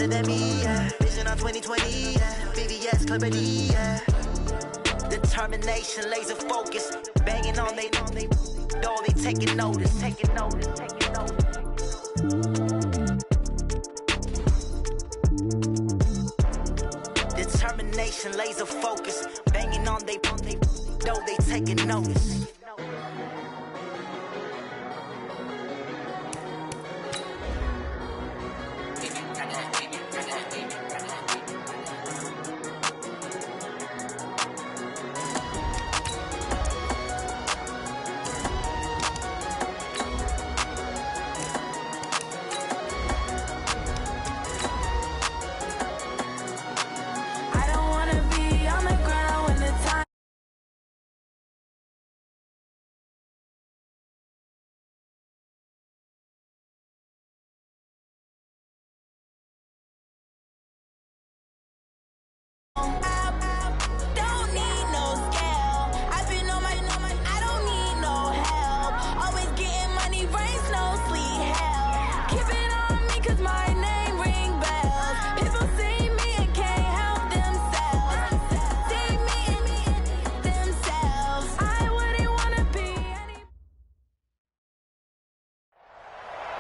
better than me, yeah. Vision on 2020, yeah. VVS, Liberty, yeah. Determination, laser focus. Banging on they taking notice. Determination, laser focus. Banging on they taking notice.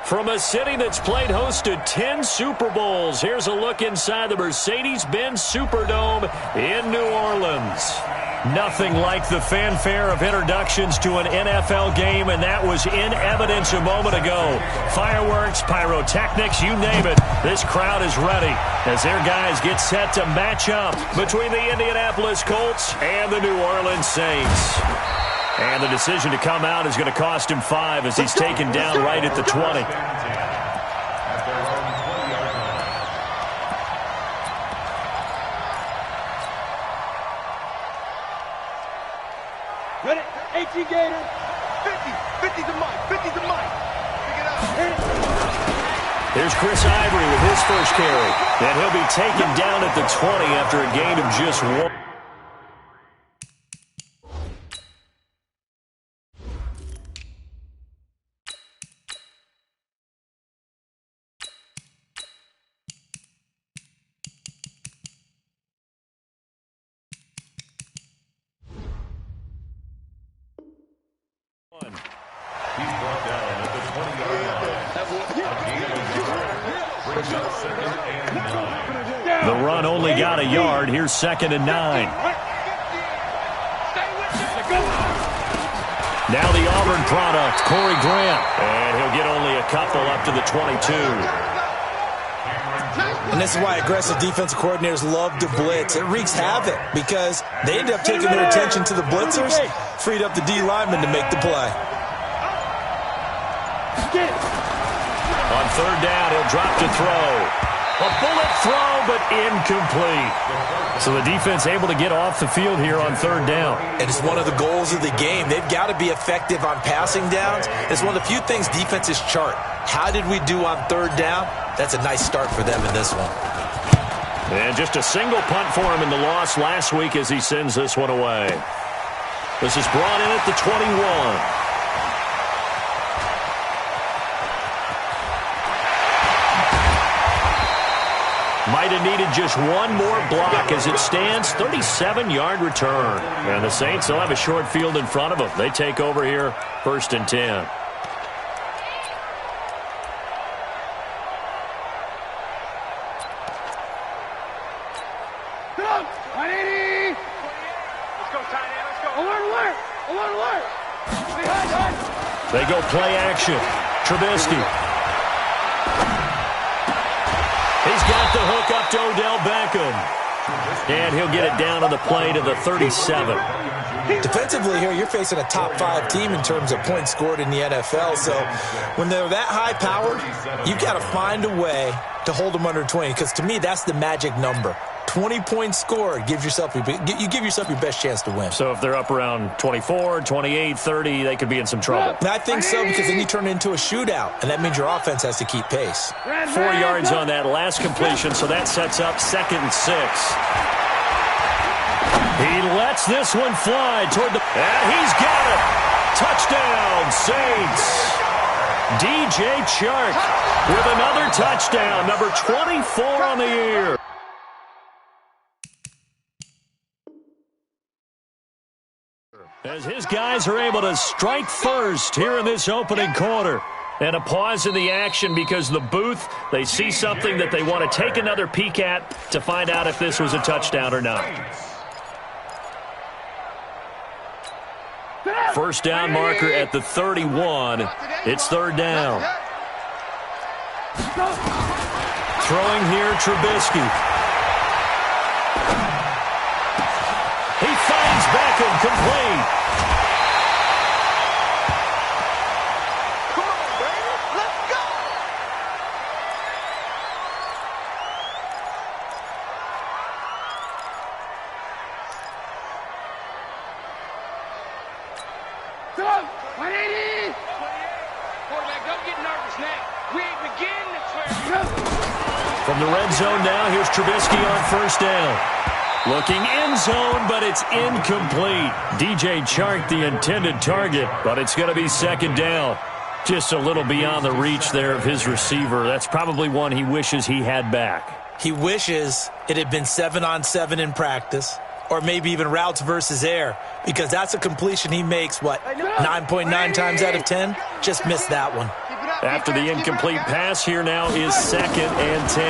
From a city that's played host to 10 Super Bowls, here's a look inside the Mercedes-Benz Superdome in New Orleans. Nothing like the fanfare of introductions to an NFL game, and that was in evidence a moment ago. Fireworks, pyrotechnics, you name it. This crowd is ready as their guys get set to match up between the Indianapolis Colts and the New Orleans Saints. And the decision to come out is going to cost him 5 as he's taken down right at the 20. Ready? 18 Gator. 50. 50 to Mike. 50 to Mike. Pick it up. Here's Chris Ivory with his first carry. And he'll be taken down at the 20 after a gain of just 1. The run only got a yard. Here's 2nd and 9. Now the Auburn product, Corey Grant. And he'll get only a couple up to the 22. And this is why aggressive defensive coordinators love to blitz. It wreaks havoc because they end up taking their attention to the blitzers, freed up the D lineman to make the play. On 3rd down, he'll drop to throw. A bullet throw, but incomplete. So the defense able to get off the field here on 3rd down. And it's one of the goals of the game. They've got to be effective on passing downs. It's one of the few things defenses chart. How did we do on 3rd down? That's a nice start for them in this one. And just a single punt for him in the loss last week as he sends this one away. This is brought in at the 21. Might have needed just one more block as it stands. 37-yard return. And the Saints will have a short field in front of them. They take over here, 1st and 10. They go play action. Trubisky. He's got the hook up to Odell Beckham. And he'll get it down on the play to the 37. Defensively here, you're facing a top 5 team in terms of points scored in the NFL. So when they're that high-powered, you've got to find a way to hold them under 20. Because to me, that's the magic number. 20 points scored, you give yourself your best chance to win. So if they're up around 24, 28, 30, they could be in some trouble. And I think so, because then you turn it into a shootout, and that means your offense has to keep pace. 4 yards on that last completion, so that sets up 2nd and 6. He lets this one fly toward the... And he's got it! Touchdown, Saints! DJ Chark with another touchdown, number 24 on the year. As his guys are able to strike first here in this opening quarter. And a pause in the action because the booth, they see something that they want to take another peek at to find out if this was a touchdown or not. First down marker at the 31. It's third down. Throwing here, Trubisky. He finds Beckham, complete. From the red zone now, here's Trubisky on first down. Looking end zone, but it's incomplete. DJ Chark, the intended target, but it's going to be second down. Just a little beyond the reach there of his receiver. That's probably one he wishes he had back. He wishes it had been 7-on-7 in practice, or maybe even routes versus air, because that's a completion he makes, 9.9 times out of 10? Just missed that one. After the incomplete pass, here now is 2nd and 10.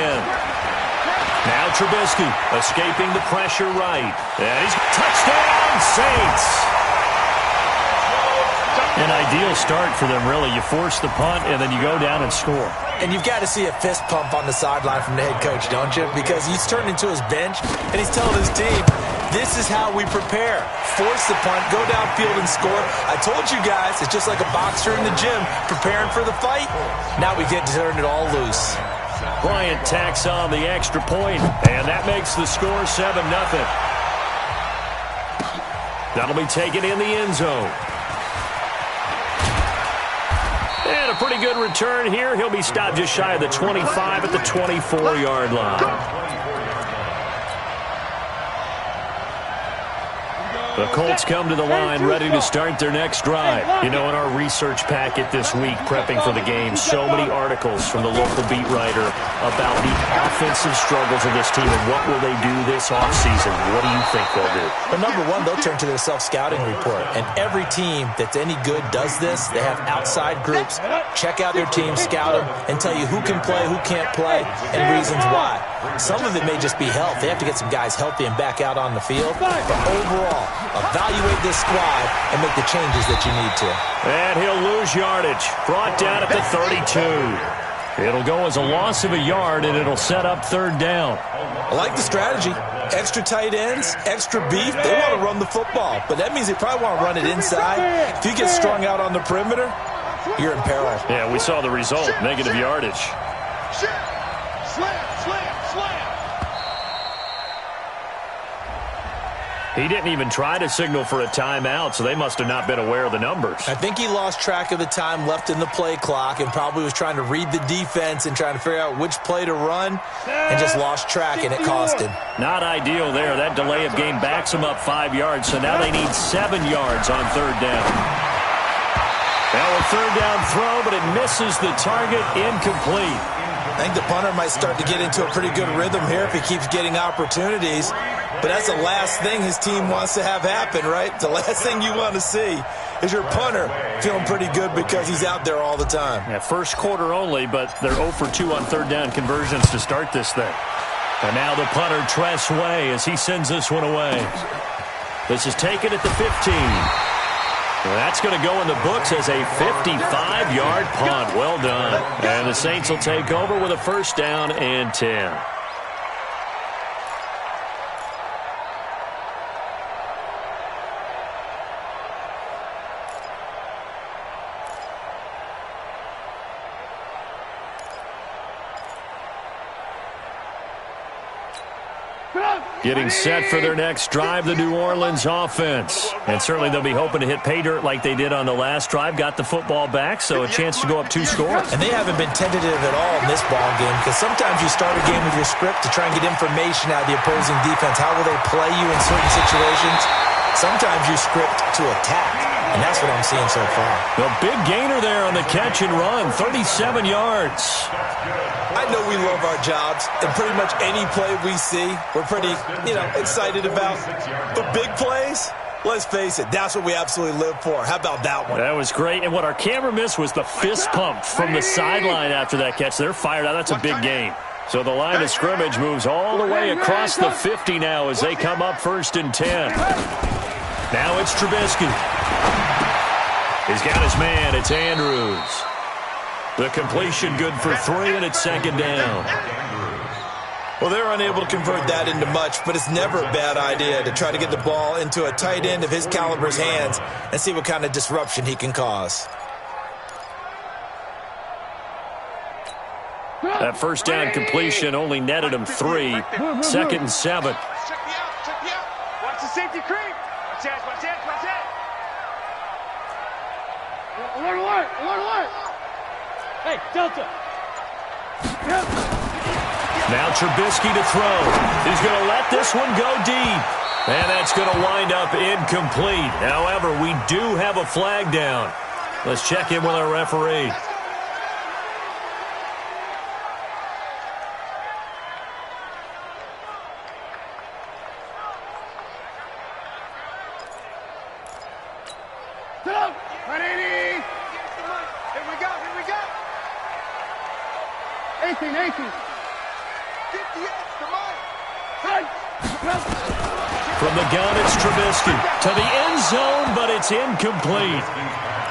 Now Trubisky escaping the pressure right. And he's touchdown, Saints. An ideal start for them, really. You force the punt, and then you go down and score. And you've got to see a fist pump on the sideline from the head coach, don't you? Because he's turned into his bench, and he's telling his team, this is how we prepare. Force the punt, go downfield and score. I told you guys, it's just like a boxer in the gym preparing for the fight. Now we get to turn it all loose. Bryant tacks on the extra point, and that makes the score 7-0. That'll be taken in the end zone. And a pretty good return here. He'll be stopped just shy of the 25 at the 24-yard line. The Colts come to the line ready to start their next drive. You know, in our research packet this week, prepping for the game, so many articles from the local beat writer about the offensive struggles of this team and what will they do this offseason. What do you think they'll do? Well, number one, they'll turn to their self-scouting report. And every team that's any good does this. They have outside groups. Check out their team, scout them, and tell you who can play, who can't play, and reasons why. Some of it may just be health. They have to get some guys healthy and back out on the field. But overall, evaluate this squad and make the changes that you need to. And he'll lose yardage. Brought down at the 32. It'll go as a loss of a yard, and it'll set up third down. I like the strategy. Extra tight ends, extra beef. They want to run the football, but that means they probably want to run it inside. If you get strung out on the perimeter, you're in peril. Yeah, we saw the result, negative yardage. He didn't even try to signal for a timeout, so they must have not been aware of the numbers. I think he lost track of the time left in the play clock and probably was trying to read the defense and trying to figure out which play to run and just lost track, and it cost him. Not ideal there. That delay of game backs him up 5 yards, so now they need 7 yards on third down. Now a third down throw, but it misses the target, incomplete. I think the punter might start to get into a pretty good rhythm here if he keeps getting opportunities. But that's the last thing his team wants to have happen, right? The last thing you want to see is your punter feeling pretty good because he's out there all the time. Yeah, first quarter only, but they're 0 for 2 on third down conversions to start this thing. And now the punter, Tress Way, as he sends this one away. This is taken at the 15. Well, that's going to go in the books as a 55-yard punt. Well done. And the Saints will take over with a first down and 10. Getting set for their next drive, the New Orleans offense. And certainly they'll be hoping to hit pay dirt like they did on the last drive. Got the football back, so a chance to go up 2 scores. And they haven't been tentative at all in this ball game because sometimes you start a game with your script to try and get information out of the opposing defense. How will they play you in certain situations? Sometimes you script to attack. And that's what I'm seeing so far. The big gainer there on the catch and run, 37 yards. I know we love our jobs, and pretty much any play we see, we're pretty, excited about. But big plays, let's face it, that's what we absolutely live for. How about that one? That was great. And what our camera missed was the fist pump from the sideline after that catch. They're fired out. That's a big gain. So the line of scrimmage moves all the way across the 50 now as they come up 1st and 10. Now it's Trubisky. He's got his man. It's Andrews. The completion good for 3, and it's 2nd down. Well, they're unable to convert that into much, but it's never a bad idea to try to get the ball into a tight end of his caliber's hands and see what kind of disruption he can cause. That first down completion only netted him 3. 2nd and 7. Check me out. Watch the safety creep. Watch that. Alert. Hey, Delta. Now Trubisky to throw. He's going to let this one go deep. And that's going to wind up incomplete. However, we do have a flag down. Let's check in with our referee. From the gun, it's Trubisky to the end zone, but it's incomplete.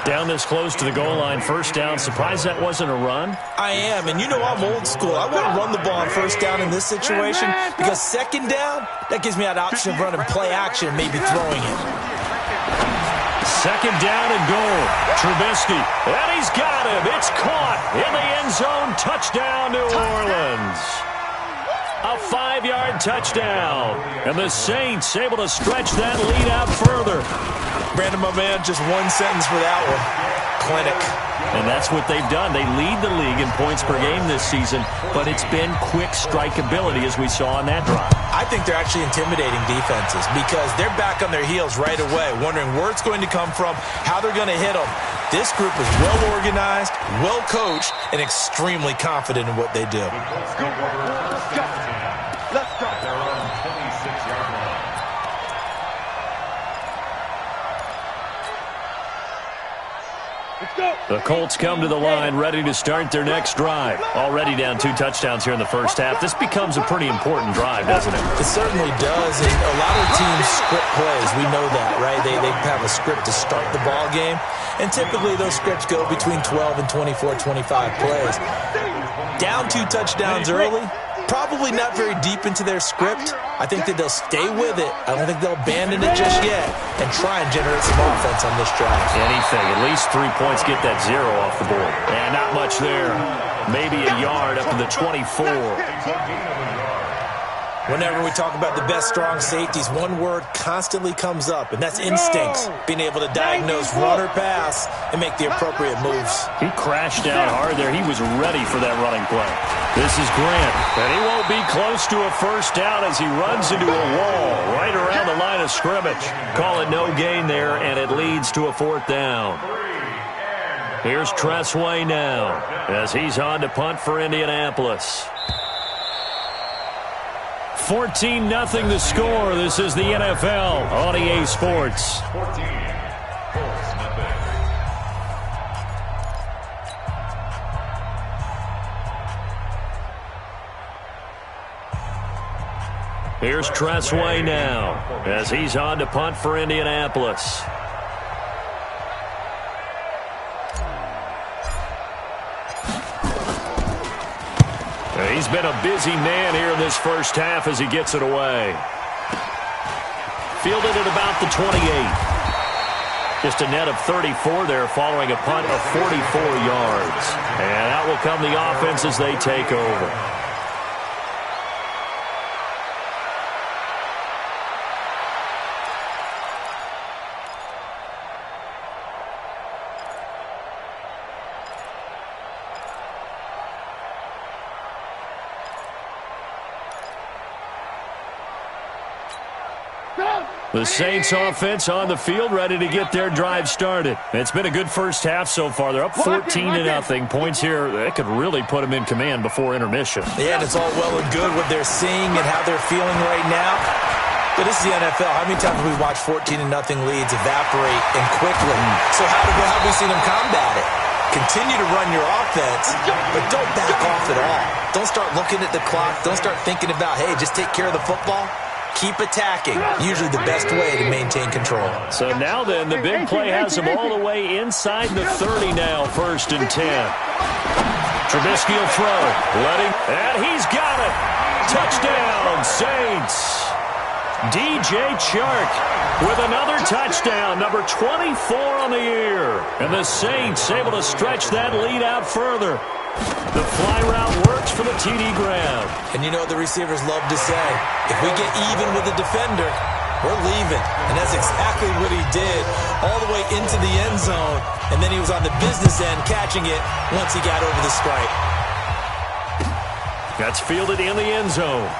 Down this close to the goal line, 1st down. Surprised that wasn't a run? I am, and I'm old school. I want to run the ball on 1st down in this situation because 2nd down, that gives me that option of running play action and maybe throwing it. 2nd down and goal. Trubisky, and he's got him. It's caught in the end zone. Touchdown, New Orleans. A 5-yard touchdown. And the Saints able to stretch that lead out further. Brandon, my man, just one sentence for that one. Clinic. And that's what they've done. They lead the league in points per game this season, but it's been quick strike ability as we saw on that drive. I think they're actually intimidating defenses because they're back on their heels right away, wondering where it's going to come from, how they're going to hit them. This group is well organized, well coached, and extremely confident in what they do. Let's go. They're on 26-yard line. The Colts come to the line ready to start their next drive. Already down 2 touchdowns here in the first half. This becomes a pretty important drive, doesn't it? It certainly does. And a lot of teams script plays. We know that, right? They have a script to start the ball game. And typically those scripts go between 12 and 24, 25 plays. Down 2 touchdowns early. Probably not very deep into their script. I think that they'll stay with it. I don't think they'll abandon it just yet and try and generate some offense on this drive. Anything. At least 3 points get that 0 off the board. And not much there. Maybe a yard up to the 24. Whenever we talk about the best strong safeties, one word constantly comes up, and that's instincts. Being able to diagnose run or pass and make the appropriate moves. He crashed down hard there. He was ready for that running play. This is Grant, and he won't be close to a first down as he runs into a wall right around the line of scrimmage. Call it no gain there, and it leads to a 4th down. Here's Tressway now as he's on to punt for Indianapolis. 14-0 the score. This is the NFL on EA Sports. 14, Colts, nothing. Here's Tressway now as he's on to punt for Indianapolis. He's been a busy man here in this first half as he gets it away. Fielded at about the 28. Just a net of 34 there following a punt of 44 yards. And out will come the offense as they take over. The Saints offense on the field, ready to get their drive started. It's been a good first half so far. They're up 14-0. Points here, that could really put them in command before intermission. Yeah, and it's all well and good what they're seeing and how they're feeling right now. But this is the NFL. How many times have we watched 14-0 leads evaporate and quickly? So how have we seen them combat it? Continue to run your offense, but don't back off at all. Don't start looking at the clock. Don't start thinking about, hey, just take care of the football. Keep attacking. Usually the best way to maintain control. So now then, the big play has him all the way inside the 30 now, 1st and 10. Trubisky will throw. And he's got it. Touchdown, Saints. DJ Chark with another touchdown, number 24 on the year. And the Saints able to stretch that lead out further. The fly route works for the TD grab. And you know what the receivers love to say? If we get even with the defender, we're leaving. And that's exactly what he did, all the way into the end zone. And then he was on the business end catching it once he got over the stripe. That's fielded in the end zone.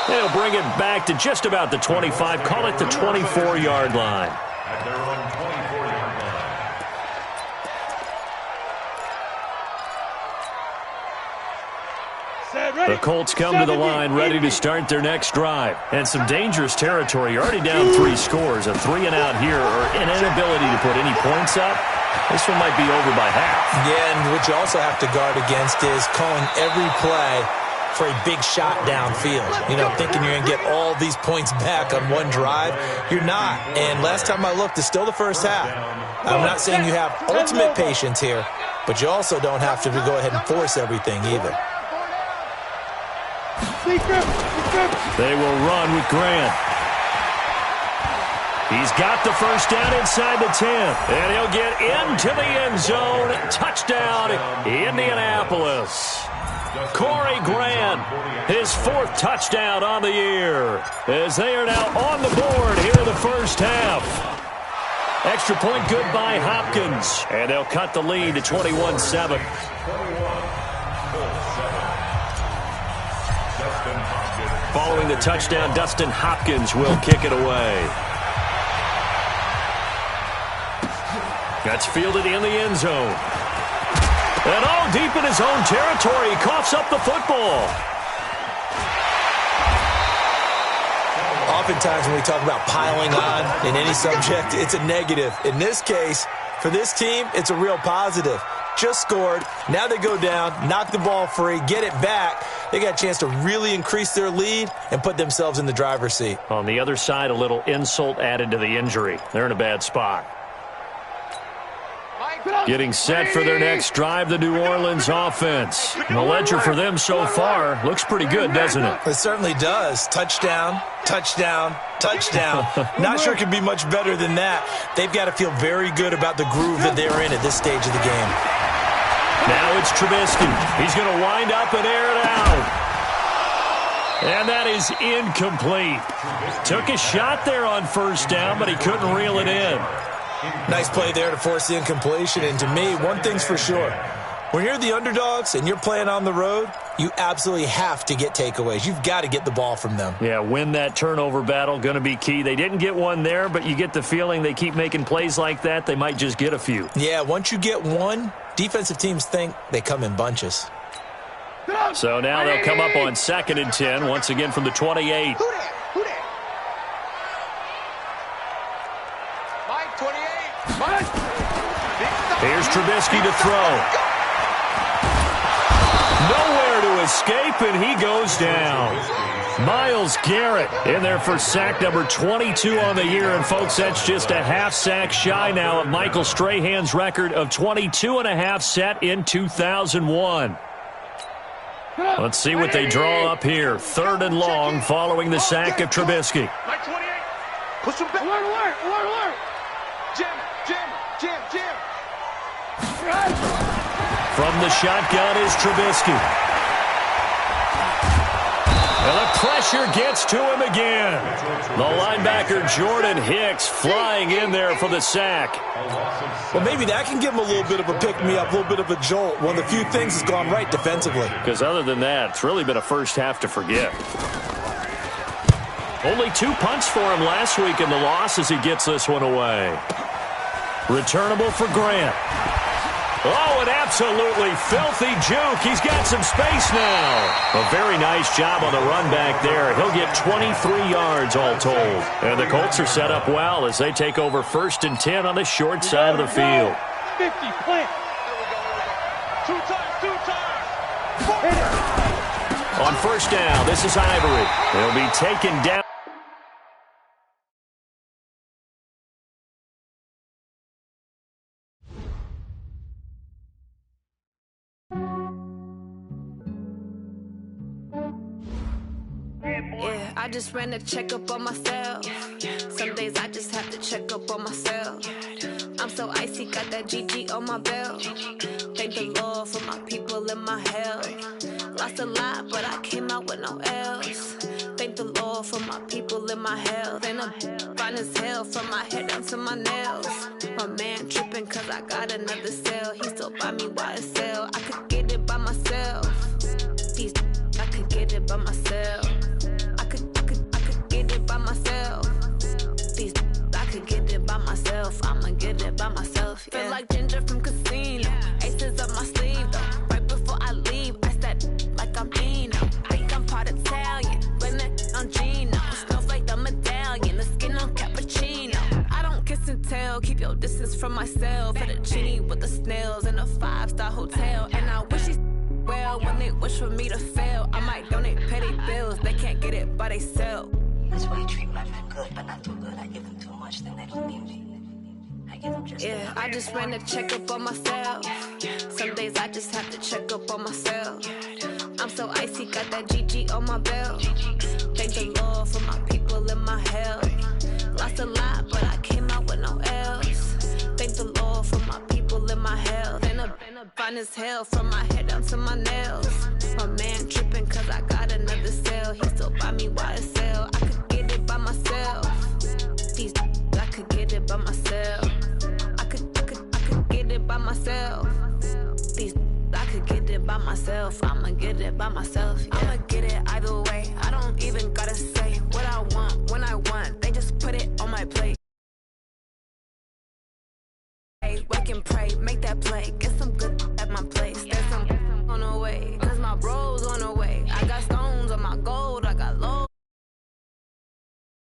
They'll bring it back to just about the 25. Call it the 24-yard line. At their own 24-yard line. The Colts come to the line ready to start their next drive. And some dangerous territory. You're already down 3 scores. A 3-and-out here or an inability to put any points up. This one might be over by half. Yeah, and what you also have to guard against is calling every play for a big shot downfield. You know, thinking you're going to get all these points back on one drive. You're not. And last time I looked, it's still the first half. I'm not saying you have ultimate patience here, but you also don't have to go ahead and force everything either. They will run with Grant. He's got the first down inside the 10. And he'll get into the end zone. Touchdown, Indianapolis. Corey Grant, his 4th touchdown on the year, as they are now on the board here in the first half. Extra point good by Hopkins, and they'll cut the lead to 21-7. Following the touchdown, Dustin Hopkins will kick it away. That's fielded in the end zone. And all deep in his own territory, he coughs up the football. Oftentimes when we talk about piling on in any subject, it's a negative. In this case, for this team, it's a real positive. Just scored. Now they go down, knock the ball free, get it back. They got a chance to really increase their lead and put themselves in the driver's seat. On the other side, a little insult added to the injury. They're in a bad spot. Getting set for their next drive, the New Orleans offense. The ledger for them so far looks pretty good, doesn't it? It certainly does. Touchdown, touchdown, touchdown. Not sure it could be much better than that. They've got to feel very good about the groove that they're in at this stage of the game. Now it's Trubisky. He's going to wind up and air it out. And that is incomplete. Took a shot there on first down, but he couldn't reel it in. Nice play there to force the incompletion. And to me, one thing's for sure. When you're the underdogs and you're playing on the road, you absolutely have to get takeaways. You've got to get the ball from them. Yeah, win that turnover battle, going to be key. They didn't get one there, but you get the feeling they keep making plays like that, they might just get a few. Yeah, once you get one, defensive teams think they come in bunches. So now they'll come up on 2nd and 10, once again from the 28. Here's Trubisky to throw. Nowhere to escape, and he goes down. Myles Garrett in there for sack number 22 on the year. And, folks, that's just a half sack shy now of Michael Strahan's record of 22.5 set in 2001. Let's see what they draw up here. 3rd and long following the sack of Trubisky. Push him back. Alert. Jim. From the shotgun is Trubisky. And the pressure gets to him again. The linebacker Jordan Hicks flying in there for the sack. Well, maybe that can give him a little bit of a pick-me-up, a little bit of a jolt. One of the few things that's gone right defensively. Because other than that, it's really been a first half to forget. Only 2 punts for him last week in the loss as he gets this one away. Returnable for Grant. Oh, an absolutely filthy juke. He's got some space now. A very nice job on the run back there. He'll get 23 yards all told. And the Colts are set up well as they take over 1st and 10 on the short side of the field. 50, plant. Two times. On 1st down, this is Ivory. He'll be taken down. Yeah, I just ran a checkup on myself. Some days I just have to check up on myself. I'm so icy, got that GG on my belt. Thank the Lord for my people and my health. Lost a lot, but I came out with no L's. Thank the Lord for my people and my health. And I'm fine as hell from my head down to my nails. My man tripping cause I got another cell. He still buy me YSL. I could get it by myself. These I could get it by myself. I could get it by myself. These I could get it by myself. I'ma get it by myself. Yeah. Feel like Ginger from Casino. Aces up my sleeve though. Right before I leave, I said like I'm Eno. Think I'm part Italian. Blame that on Gino. Snowflake the medallion. The skin on cappuccino. I don't kiss and tell. Keep your distance from myself. At a genie with the snails in a 5-star hotel. And I wish he well when they wish for me to fail. I might donate petty bills. They can't get it by themselves. That's why you treat my friend good, but not too good. I give them too much, then they don't need me. I give them just yeah, I just ran a checkup on myself. Some days I just have to check up on myself. I'm so icy, got that GG on my belt. Thank the Lord for my people and my health. Lost a lot, but I came out with no L's. Thank the Lord for my people and my health. And I'm fine as hell from my head down to my nails. My man tripping cause I got another cell. He still buy me YSL. I could get it by myself. These I could get it by myself. I could get it by myself. These I could get it by myself. I'ma get it by myself. Yeah. I'ma get it either way. I don't even gotta say what I want when I want. They just put it on my plate. Wake and pray, make that play. Get some